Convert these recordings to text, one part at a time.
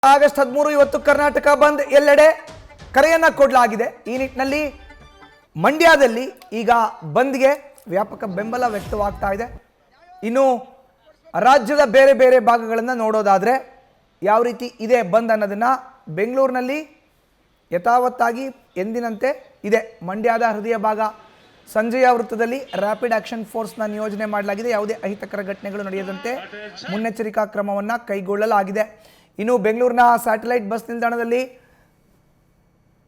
August 13 ಇವತ್ತು ಕರ್ನಾಟಕ ಬಂದ್ ಎಲ್ಲೆಡೆ ಕರೆಯನ್ನ ಕೊಡಲಾಗಿದೆ. ಈ ನಿಟ್ಟಿನಲ್ಲಿ ಮಂಡ್ಯದಲ್ಲಿ ಈಗ ಬಂದ್ಗೆ ವ್ಯಾಪಕ ಬೆಂಬಲ ವ್ಯಕ್ತವಾಗ್ತಾ ಇದೆ. ಇನ್ನು ರಾಜ್ಯದ ಬೇರೆ ಬೇರೆ ಭಾಗಗಳನ್ನು ನೋಡೋದಾದ್ರೆ ಯಾವ ರೀತಿ ಇದೆ ಬಂದ್ ಅನ್ನೋದನ್ನ ಬೆಂಗಳೂರಿನಲ್ಲಿ ಯಥಾವತ್ತಾಗಿ ಎಂದಿನಂತೆ ಇದೆ. ಮಂಡ್ಯದ ಹೃದಯ ಭಾಗ ಸಂಜೆಯ ವೃತ್ತದಲ್ಲಿ ರ್ಯಾಪಿಡ್ ಆಕ್ಷನ್ ಫೋರ್ಸ್ನ ನಿಯೋಜನೆ ಮಾಡಲಾಗಿದೆ. ಯಾವುದೇ ಅಹಿತಕರ ಘಟನೆಗಳು ನಡೆಯದಂತೆ ಮುನ್ನೆಚ್ಚರಿಕಾ ಕ್ರಮವನ್ನು ಕೈಗೊಳ್ಳಲಾಗಿದೆ. ಇನ್ನು ಬೆಂಗಳೂರಿನ ಸ್ಯಾಟಲೈಟ್ ಬಸ್ ನಿಲ್ದಾಣದಲ್ಲಿ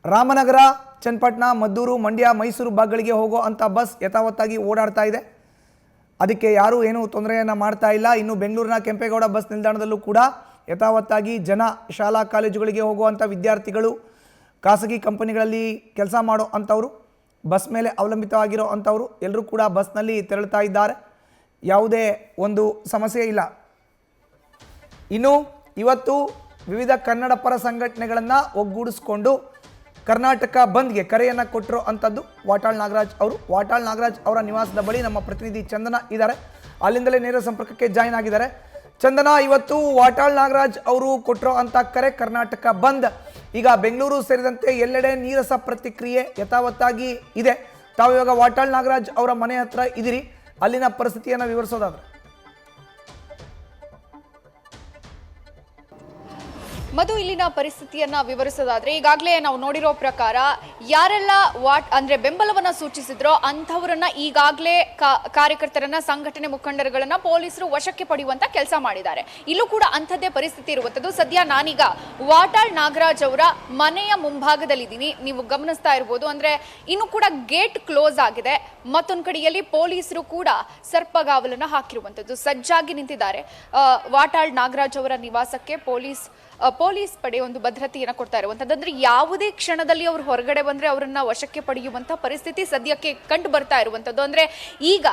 ರಾಮನಗರ, ಚನ್ನಪಟ್ಟಣ, ಮದ್ದೂರು, ಮಂಡ್ಯ, ಮೈಸೂರು ಭಾಗಗಳಿಗೆ ಹೋಗೋ ಅಂಥ ಬಸ್ ಯಥಾವತ್ತಾಗಿ ಓಡಾಡ್ತಾ ಇದೆ. ಅದಕ್ಕೆ ಯಾರೂ ಏನೂ ತೊಂದರೆಯನ್ನು ಮಾಡ್ತಾ ಇಲ್ಲ. ಇನ್ನು ಬೆಂಗಳೂರಿನ ಕೆಂಪೇಗೌಡ ಬಸ್ ನಿಲ್ದಾಣದಲ್ಲೂ ಕೂಡ ಯಥಾವತ್ತಾಗಿ ಜನ ಶಾಲಾ ಕಾಲೇಜುಗಳಿಗೆ ಹೋಗುವಂಥ ವಿದ್ಯಾರ್ಥಿಗಳು, ಖಾಸಗಿ ಕಂಪನಿಗಳಲ್ಲಿ ಕೆಲಸ ಮಾಡೋ ಅಂಥವರು, ಬಸ್ ಮೇಲೆ ಅವಲಂಬಿತವಾಗಿರೋ ಅಂಥವರು ಎಲ್ಲರೂ ಕೂಡ ಬಸ್ನಲ್ಲಿ ತೆರಳುತ್ತಾ ಇದ್ದಾರೆ. ಯಾವುದೇ ಒಂದು ಸಮಸ್ಯೆ ಇಲ್ಲ. ಇನ್ನು ಇವತ್ತು ವಿವಿಧ ಕನ್ನಡ ಪರ ಸಂಘಟನೆಗಳನ್ನು ಒಗ್ಗೂಡಿಸ್ಕೊಂಡು ಕರ್ನಾಟಕ ಬಂದ್ಗೆ ಕರೆಯನ್ನು ಕೊಟ್ಟಿರೋ ಅಂಥದ್ದು ವಾಟಾಳ್ ನಾಗರಾಜ್ ಅವರು. ವಾಟಾಳ್ ನಾಗರಾಜ್ ಅವರ ನಿವಾಸದ ಬಳಿ ನಮ್ಮ ಪ್ರತಿನಿಧಿ ಚಂದನ ಇದ್ದಾರೆ. ಅಲ್ಲಿಂದಲೇ ನೇರ ಸಂಪರ್ಕಕ್ಕೆ ಜಾಯಿನ್ ಆಗಿದ್ದಾರೆ. ಚಂದನ, ಇವತ್ತು ವಾಟಾಳ್ ನಾಗರಾಜ್ ಅವರು ಕೊಟ್ಟಿರೋ ಅಂಥ ಕರೆ ಕರ್ನಾಟಕ ಬಂದ್, ಈಗ ಬೆಂಗಳೂರು ಸೇರಿದಂತೆ ಎಲ್ಲೆಡೆ ನೀರಸ ಪ್ರತಿಕ್ರಿಯೆ ಯಥಾವತ್ತಾಗಿ ಇದೆ. ತಾವು ಇವಾಗ ವಾಟಾಳ್ ನಾಗರಾಜ್ ಅವರ ಮನೆ ಹತ್ರ ಇದ್ದೀರಿ. ಅಲ್ಲಿನ ಪರಿಸ್ಥಿತಿಯನ್ನು ವಿವರಿಸೋದಾದ್ರೆ. ಮಧು, ಇಲ್ಲಿನ ಪರಿಸ್ಥಿತಿಯನ್ನ ವಿವರಿಸೋದಾದ್ರೆ ಈಗಾಗಲೇ ನಾವು ನೋಡಿರೋ ಪ್ರಕಾರ ಯಾರೆಲ್ಲ ಅಂದ್ರೆ ಬೆಂಬಲವನ್ನ ಸೂಚಿಸಿದ್ರೋ ಅಂಥವರನ್ನ ಈಗಾಗಲೇ ಕಾರ್ಯಕರ್ತರನ್ನ, ಸಂಘಟನೆ ಮುಖಂಡರುಗಳನ್ನ ಪೊಲೀಸರು ವಶಕ್ಕೆ ಪಡೆಯುವಂತ ಕೆಲಸ ಮಾಡಿದ್ದಾರೆ. ಇಲ್ಲೂ ಕೂಡ ಅಂಥದ್ದೇ ಪರಿಸ್ಥಿತಿ ಇರುವಂತದ್ದು. ಸದ್ಯ ನಾನೀಗ ವಾಟಾಳ್ ನಾಗರಾಜ್ ಅವರ ಮನೆಯ ಮುಂಭಾಗದಲ್ಲಿದ್ದೀನಿ. ನೀವು ಗಮನಿಸ್ತಾ ಇರ್ಬೋದು, ಅಂದ್ರೆ ಇನ್ನು ಕೂಡ ಗೇಟ್ ಕ್ಲೋಸ್ ಆಗಿದೆ. ಮತ್ತೊಂದು ಕಡೆಯಲ್ಲಿ ಪೊಲೀಸರು ಕೂಡ ಸರ್ಪಗಾವಲನ್ನ ಹಾಕಿರುವಂತದ್ದು, ಸಜ್ಜಾಗಿ ನಿಂತಿದ್ದಾರೆ. ವಾಟಾಳ್ ನಾಗರಾಜ್ ಅವರ ನಿವಾಸಕ್ಕೆ ಪೊಲೀಸ್ ಪಡೆ ಒಂದು ಭದ್ರತೆಯನ್ನು ಕೊಡ್ತಾ ಇರುವಂತದ್ದು. ಅಂದ್ರೆ ಯಾವುದೇ ಕ್ಷಣದಲ್ಲಿ ಅವರು ಹೊರಗಡೆ ಬಂದ್ರೆ ಅವರನ್ನ ವಶಕ್ಕೆ ಪಡೆಯುವಂತ ಪರಿಸ್ಥಿತಿ ಸದ್ಯಕ್ಕೆ ಕಂಡು ಬರ್ತಾ ಇರುವಂತದ್ದು. ಅಂದ್ರೆ ಈಗ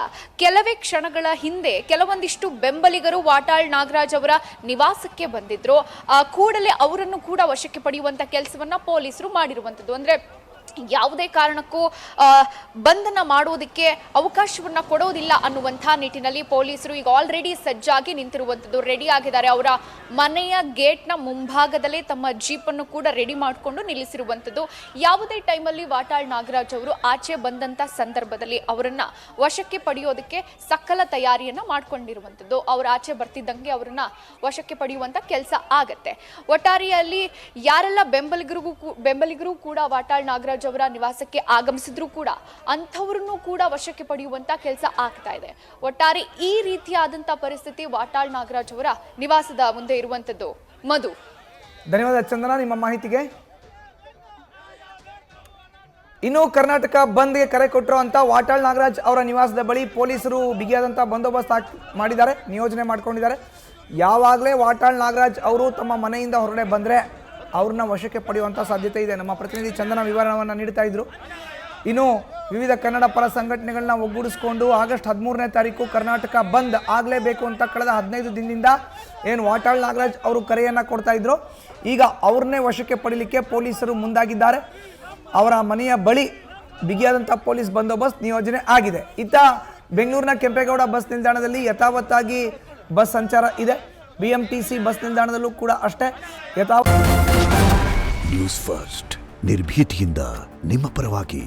ಕೆಲವೇ ಕ್ಷಣಗಳ ಹಿಂದೆ ಕೆಲವೊಂದಿಷ್ಟು ಬೆಂಬಲಿಗರು ವಾಟಾಳ್ ನಾಗರಾಜ್ ಅವರ ನಿವಾಸಕ್ಕೆ ಬಂದಿದ್ರು. ಕೂಡಲೇ ಅವರನ್ನು ಕೂಡ ವಶಕ್ಕೆ ಪಡೆಯುವಂತ ಕೆಲಸವನ್ನ ಪೊಲೀಸರು ಮಾಡಿರುವಂತದ್ದು. ಅಂದ್ರೆ ಯಾವುದೇ ಕಾರಣಕ್ಕೂ ಬಂಧನ ಮಾಡೋದಕ್ಕೆ ಅವಕಾಶವನ್ನ ಕೊಡೋದಿಲ್ಲ ಅನ್ನುವಂಥ ನಿಟ್ಟಿನಲ್ಲಿ ಪೊಲೀಸರು ಈಗ ಆಲ್ರೆಡಿ ಸಜ್ಜಾಗಿ ನಿಂತಿರುವಂಥದ್ದು, ರೆಡಿ ಆಗಿದ್ದಾರೆ. ಅವರ ಮನೆಯ ಗೇಟ್ನ ಮುಂಭಾಗದಲ್ಲೇ ತಮ್ಮ ಜೀಪನ್ನು ಕೂಡ ರೆಡಿ ಮಾಡಿಕೊಂಡು ನಿಲ್ಲಿಸಿರುವಂಥದ್ದು. ಯಾವುದೇ ಟೈಮಲ್ಲಿ ವಾಟಾಳ್ ನಾಗರಾಜ್ ಅವರು ಆಚೆ ಬಂದಂಥ ಸಂದರ್ಭದಲ್ಲಿ ಅವರನ್ನ ವಶಕ್ಕೆ ಪಡೆಯೋದಕ್ಕೆ ಸಕಲ ತಯಾರಿಯನ್ನ ಮಾಡ್ಕೊಂಡಿರುವಂಥದ್ದು. ಅವ್ರು ಆಚೆ ಬರ್ತಿದ್ದಂಗೆ ಅವರನ್ನ ವಶಕ್ಕೆ ಪಡೆಯುವಂಥ ಕೆಲಸ ಆಗತ್ತೆ. ಒಟ್ಟಾರೆಯಲ್ಲಿ ಯಾರೆಲ್ಲ ಬೆಂಬಲಿಗರು ಕೂಡ ವಾಟಾಳ್ ನಾಗರಾಜ್ ಅವರ ನಿವಾಸಕ್ಕೆ ಆಗಮಿಸಿದ್ರು ಕೂಡ ಅಂಥವ್ರನ್ನು ಕೂಡ ವಶಕ್ಕೆ ಪಡೆಯುವಂತ ಕೆಲಸ ಆಗ್ತಾ ಇದೆ. ಒಟ್ಟಾರೆ ಈ ರೀತಿಯಾದಂತಹ ಪರಿಸ್ಥಿತಿ ವಾಟಾಳ್ ನಾಗರಾಜ್ ಅವರ ನಿವಾಸದ ಮುಂದೆ ಇರುವಂತದ್ದು. ಮಧು, ಧನ್ಯವಾದ ಚಂದನ ನಿಮ್ಮ ಮಾಹಿತಿಗೆ. ಇನ್ನು ಕರ್ನಾಟಕ ಬಂದ್ಗೆ ಕರೆ ಕೊಟ್ಟಿರುವಂತ ವಾಟಾಳ್ ನಾಗರಾಜ್ ಅವರ ನಿವಾಸದ ಬಳಿ ಪೊಲೀಸರು ಬಿಗಿಯಾದಂತಹ ಬಂದೋಬಸ್ತ್ ಮಾಡಿದ್ದಾರೆ, ನಿಯೋಜನೆ ಮಾಡ್ಕೊಂಡಿದ್ದಾರೆ. ಯಾವಾಗಲೇ ವಾಟಾಳ್ ನಾಗರಾಜ್ ಅವರು ತಮ್ಮ ಮನೆಯಿಂದ ಹೊರಗಡೆ ಬಂದರೆ ಅವ್ರನ್ನ ವಶಕ್ಕೆ ಪಡೆಯುವಂಥ ಸಾಧ್ಯತೆ ಇದೆ. ನಮ್ಮ ಪ್ರತಿನಿಧಿ ಚಂದನ ವಿವರಣವನ್ನು ನೀಡ್ತಾ ಇದ್ರು. ಇನ್ನು ವಿವಿಧ ಕನ್ನಡ ಪರ ಸಂಘಟನೆಗಳನ್ನ ಒಗ್ಗೂಡಿಸ್ಕೊಂಡು ಆಗಸ್ಟ್ 13ನೇ ತಾರೀಕು ಕರ್ನಾಟಕ ಬಂದ್ ಆಗಲೇಬೇಕು ಅಂತ ಕಳೆದ 15 ದಿನದಿಂದ ಏನು ವಾಟಾಳ್ ನಾಗರಾಜ್ ಅವರು ಕರೆಯನ್ನು ಕೊಡ್ತಾ ಇದ್ರು, ಈಗ ಅವ್ರನ್ನೇ ವಶಕ್ಕೆ ಪಡೀಲಿಕ್ಕೆ ಪೊಲೀಸರು ಮುಂದಾಗಿದ್ದಾರೆ. ಅವರ ಮನೆಯ ಬಳಿ ಬಿಗಿಯಾದಂಥ ಪೊಲೀಸ್ ಬಂದೋಬಸ್ತ್ ನಿಯೋಜನೆ ಆಗಿದೆ. ಇತ್ತ ಬೆಂಗಳೂರಿನ ಕೆಂಪೇಗೌಡ ಬಸ್ ನಿಲ್ದಾಣದಲ್ಲಿ ಯಥಾವತ್ತಾಗಿ ಬಸ್ ಸಂಚಾರ ಇದೆ. BMTC ಬಸ್ ನಿಲ್ದಾಣದಲ್ಲೂ ಕೂಡ ಅಷ್ಟೇ ನ್ಯೂಸ್ ಫಸ್ಟ್, ನಿರ್ಭೀತಿಯಿಂದ ನಿಮ್ಮ ಪರವಾಗಿ.